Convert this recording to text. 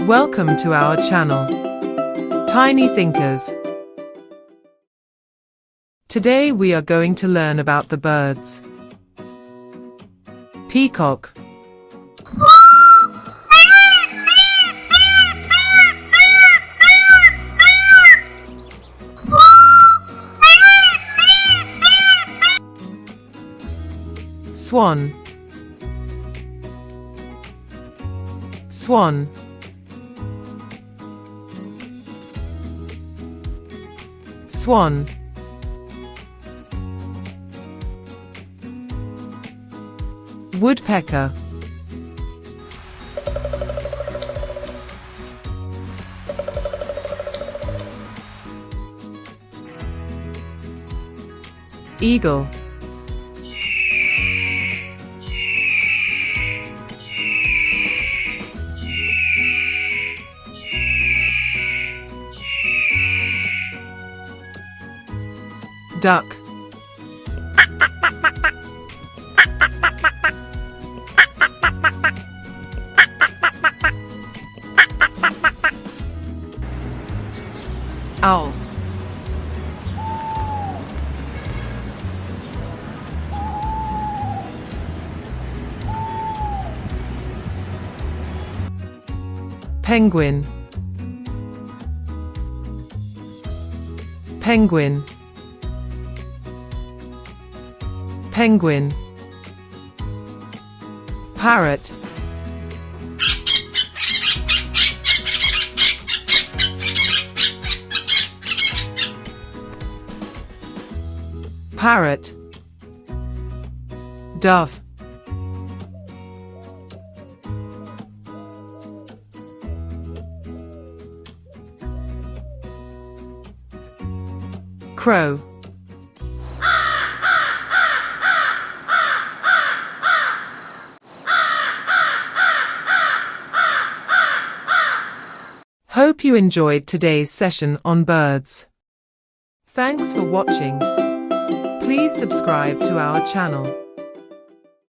Welcome to our channel, Tiny Thinkers. Today we are going to learn about the birds. Peacock. Swan. Swan. Swan. Woodpecker. Eagle. Duck. Owl. Penguin. Penguin. Penguin. Parrot. Parrot. Dove. Crow. Hope you enjoyed today's session on birds. Thanks for watching. Please subscribe to our channel.